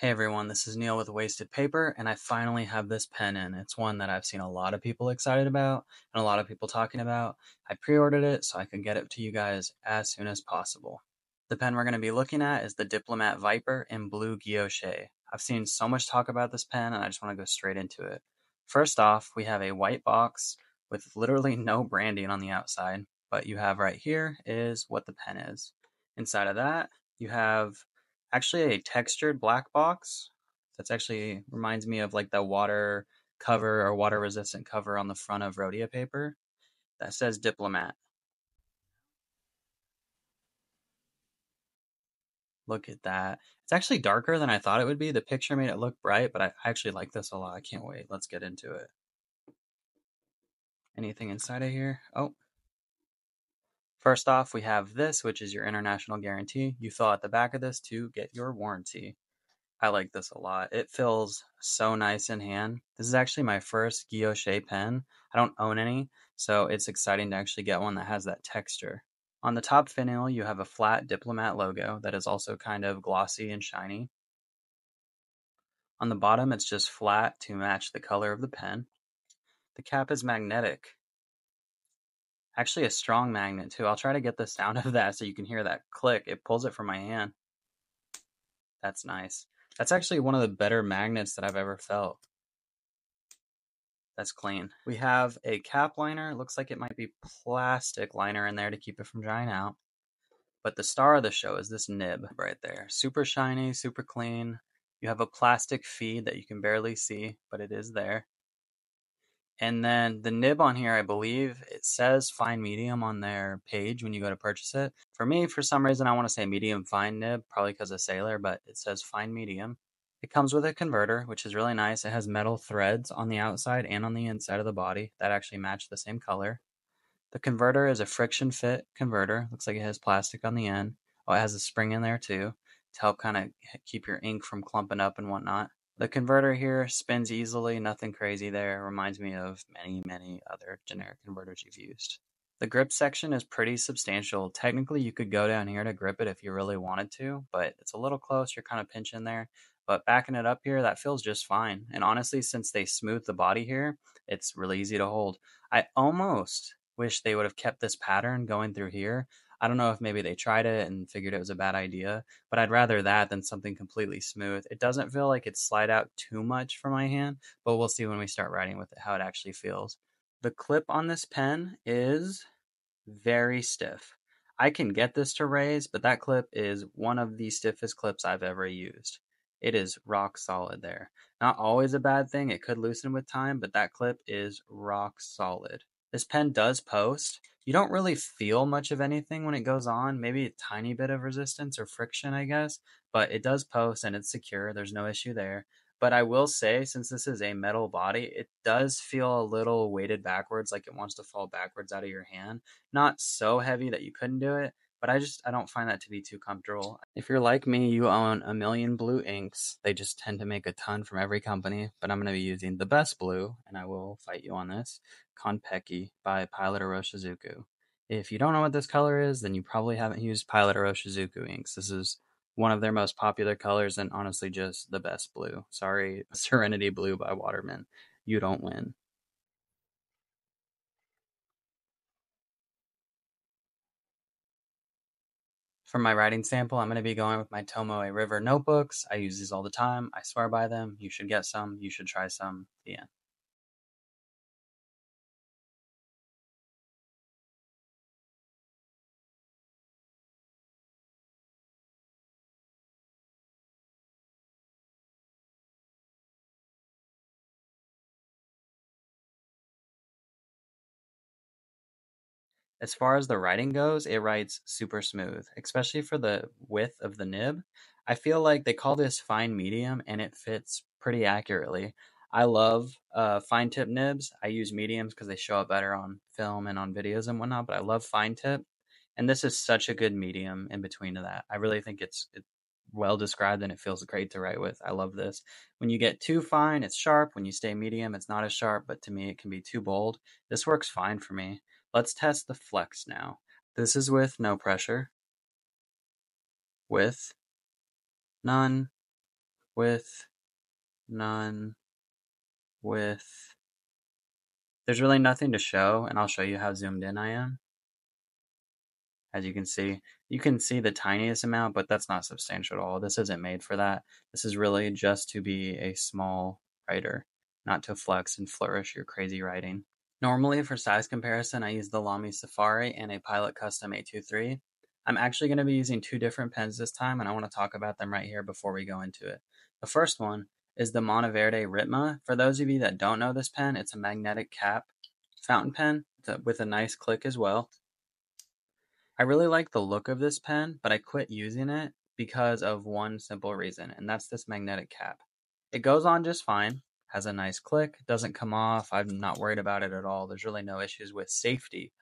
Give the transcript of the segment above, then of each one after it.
Hey everyone, this is Neil with Wasted Paper, and I finally have this pen in. It's one that I've seen a lot of people excited about and a lot of people talking about. I pre-ordered it so I can get it to you guys as soon as possible. The pen we're going to be looking at is the Diplomat Viper in blue guilloche. I've seen so much talk about this pen and I just want to go straight into it. First off, we have a white box with literally no branding on the outside, but you have right here is what the pen is. Inside of that, you have actually a textured black box. That's actually reminds me of like the water cover or water resistant cover on the front of Rhodia paper that says Diplomat. Look at that. It's actually darker than I thought it would be. The picture made it look bright, but I actually like this a lot. I can't wait. Let's get into it. Anything inside of here? Oh, first off, we have this, which is your international guarantee. You fill out the back of this to get your warranty. I like this a lot. It feels so nice in hand. This is actually my first guilloche pen. I don't own any, so it's exciting to actually get one that has that texture. On the top finial, you have a flat Diplomat logo that is also kind of glossy and shiny. On the bottom, it's just flat to match the color of the pen. The cap is magnetic. Actually a strong magnet too. I'll try to get the sound of that so you can hear that click. It pulls it from my hand. That's nice. That's actually one of the better magnets that I've ever felt. That's clean. We have a cap liner. It looks like it might be plastic liner in there to keep it from drying out. But the star of the show is this nib right there. Super shiny, super clean. You have a plastic feed that you can barely see, but it is there. And then the nib on here, I believe it says fine medium on their page when you go to purchase it. For me, for some reason, I want to say medium fine nib, probably because of Sailor, but it says fine medium. It comes with a converter, which is really nice. It has metal threads on the outside and on the inside of the body that actually match the same color. The converter is a friction fit converter. Looks like it has plastic on the end. Oh, it has a spring in there too to help kind of keep your ink from clumping up and whatnot. The converter here spins easily, nothing crazy there. Reminds me of many other generic converters you've used. The grip section is pretty substantial. Technically, you could go down here to grip it if you really wanted to, but it's a little close. You're kind of pinching there. But backing it up here, that feels just fine. And honestly, since they smoothed the body here, it's really easy to hold. I almost wish they would have kept this pattern going through here. I don't know if maybe they tried it and figured it was a bad idea, but I'd rather that than something completely smooth. It doesn't feel like it slide out too much for my hand, but we'll see when we start writing with it how it actually feels. The clip on this pen is very stiff. I can get this to raise, but that clip is one of the stiffest clips I've ever used. It is rock solid there. Not always a bad thing. It could loosen with time, but that clip is rock solid. This pen does post. You don't really feel much of anything when it goes on, maybe a tiny bit of resistance or friction, I guess, but it does post and it's secure. There's no issue there. But I will say, since this is a metal body, it does feel a little weighted backwards, like it wants to fall backwards out of your hand. Not so heavy that you couldn't do it, but I don't find that to be too comfortable. If you're like me, you own a million blue inks. They just tend to make a ton from every company, but I'm going to be using the best blue, and I will fight you on this, Konpeki by Pilot Oroshizuku. If you don't know what this color is, then you probably haven't used Pilot Oroshizuku inks. This is one of their most popular colors and honestly just the best blue. Sorry, Serenity Blue by Waterman. You don't win. For my writing sample, I'm going to be going with my Tomoe River notebooks. I use these all the time. I swear by them. You should get some. You should try some. The end. As far as the writing goes, it writes super smooth, especially for the width of the nib. I feel like they call this fine medium and it fits pretty accurately. I love fine tip nibs. I use mediums because they show up better on film and on videos and whatnot, but I love fine tip. And this is such a good medium in between to that. I really think it's well described and it feels great to write with. I love this. When you get too fine, it's sharp. When you stay medium, it's not as sharp, but to me, it can be too bold. This works fine for me. Let's test the flex now. This is with no pressure, with none, with, none, with. There's really nothing to show, and I'll show you how zoomed in I am. As you can see the tiniest amount, but that's not substantial at all. This isn't made for that. This is really just to be a small writer, not to flex and flourish your crazy writing. Normally for size comparison, I use the Lamy Safari and a Pilot Custom 823. I'm actually going to be using two different pens this time, and I want to talk about them right here before we go into it. The first one is the Monteverde Ritma. For those of you that don't know this pen, it's a magnetic cap fountain pen with a nice click as well. I really like the look of this pen, but I quit using it because of one simple reason, and that's this magnetic cap. It goes on just fine, has a nice click, doesn't come off. I'm not worried about it at all. There's really no issues with safety.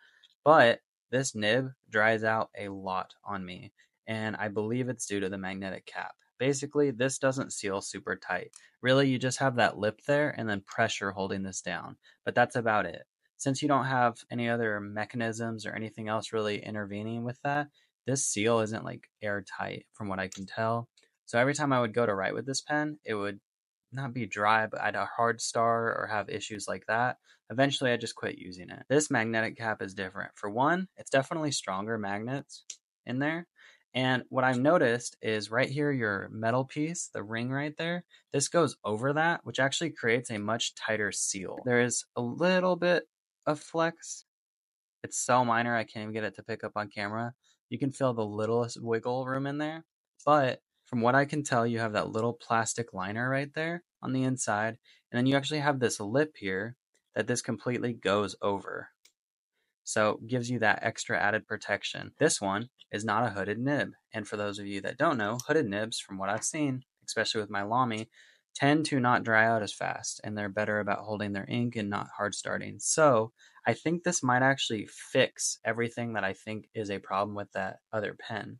But this nib dries out a lot on me, and I believe it's due to the magnetic cap. Basically, this doesn't seal super tight. Really, you just have that lip there and then pressure holding this down, but that's about it. Since you don't have any other mechanisms or anything else really intervening with that, this seal isn't like airtight from what I can tell. So every time I would go to write with this pen, it would not be dry, but I'd a hard star or have issues like that. Eventually, I just quit using it. This magnetic cap is different. For one, it's definitely stronger magnets in there. And what I've noticed is right here, your metal piece, the ring right there, this goes over that, which actually creates a much tighter seal. There is a little bit of flex. It's so minor, I can't even get it to pick up on camera. You can feel the littlest wiggle room in there. But from what I can tell, you have that little plastic liner right there on the inside. And then you actually have this lip here that this completely goes over. So gives you that extra added protection. This one is not a hooded nib. And for those of you that don't know, hooded nibs, from what I've seen, especially with my Lamy, tend to not dry out as fast, and they're better about holding their ink and not hard starting. So I think this might actually fix everything that I think is a problem with that other pen.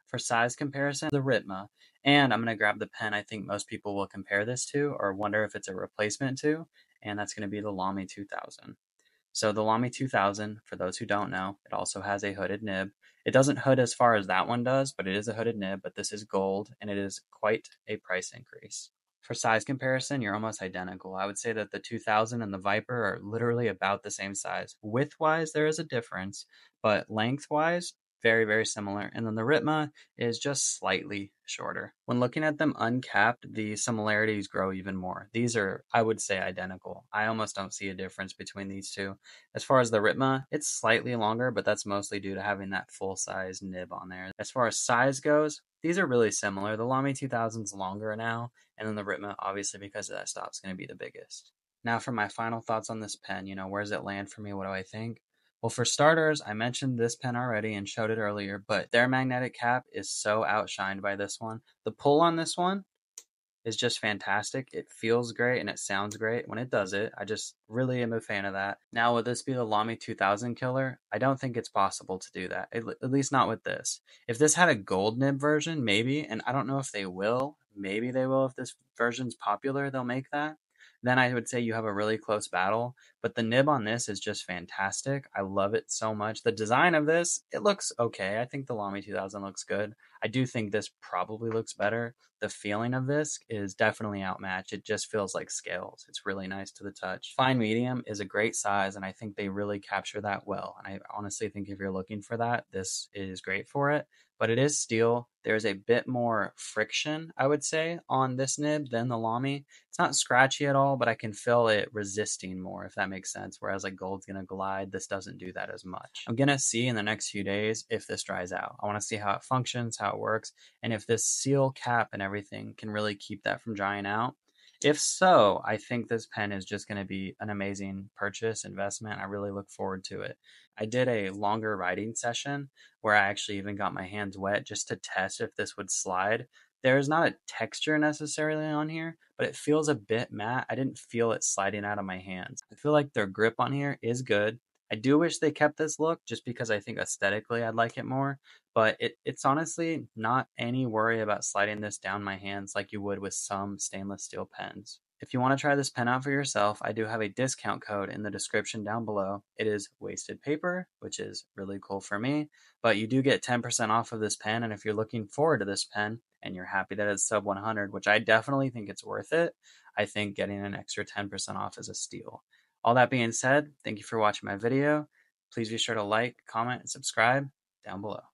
For size comparison, the Ritma, and I'm going to grab the pen I think most people will compare this to or wonder if it's a replacement to, and that's going to be the Lamy 2000. So the Lamy 2000, for those who don't know, it also has a hooded nib. It doesn't hood as far as that one does, but it is a hooded nib, but this is gold, and it is quite a price increase. For size comparison, you're almost identical. I would say that the 2000 and the Viper are literally about the same size. Width-wise, there is a difference, but length-wise, very, very similar. And then the Ritma is just slightly shorter. When looking at them uncapped, the similarities grow even more. These are, I would say, identical. I almost don't see a difference between these two. As far as the Ritma, it's slightly longer, but that's mostly due to having that full-size nib on there. As far as size goes, these are really similar. The Lamy 2000 is longer now, and then the Ritma, obviously, because of that stop, is going to be the biggest. Now for my final thoughts on this pen, where does it land for me? What do I think? Well, for starters, I mentioned this pen already and showed it earlier, but their magnetic cap is so outshined by this one. The pull on this one is just fantastic. It feels great and it sounds great when it does it. I just really am a fan of that. Now, would this be the Lamy 2000 killer? I don't think it's possible to do that, at least not with this. If this had a gold nib version, maybe, and I don't know if they will. Maybe they will if this version's popular, they'll make that. Then I would say you have a really close battle. But the nib on this is just fantastic. I love it so much. The design of this, it looks okay. I think the Lamy 2000 looks good. I do think this probably looks better. The feeling of this is definitely outmatched. It just feels like scales. It's really nice to the touch. Fine medium is a great size, and I think they really capture that well. And I honestly think if you're looking for that, this is great for it. But it is steel. There's a bit more friction, I would say, on this nib than the Lamy. It's not scratchy at all, but I can feel it resisting more, if that makes sense. Whereas like gold's gonna glide, this doesn't do that as much. I'm gonna see in the next few days if this dries out. I want to see how it functions, how it works, and if this seal cap and everything can really keep that from drying out. If so, I think this pen is just going to be an amazing purchase, investment. I really look forward to it. I did a longer writing session where I actually even got my hands wet just to test if this would slide. There's not a texture necessarily on here, but it feels a bit matte. I didn't feel it sliding out of my hands. I feel like their grip on here is good. I do wish they kept this look just because I think aesthetically I'd like it more, but it's honestly not any worry about sliding this down my hands like you would with some stainless steel pens. If you want to try this pen out for yourself, I do have a discount code in the description down below. It is Wasted Paper, which is really cool for me, but you do get 10% off of this pen, and if you're looking forward to this pen, and you're happy that it's sub 100, which I definitely think it's worth it, I think getting an extra 10% off is a steal. All that being said, thank you for watching my video. Please be sure to like, comment, and subscribe down below.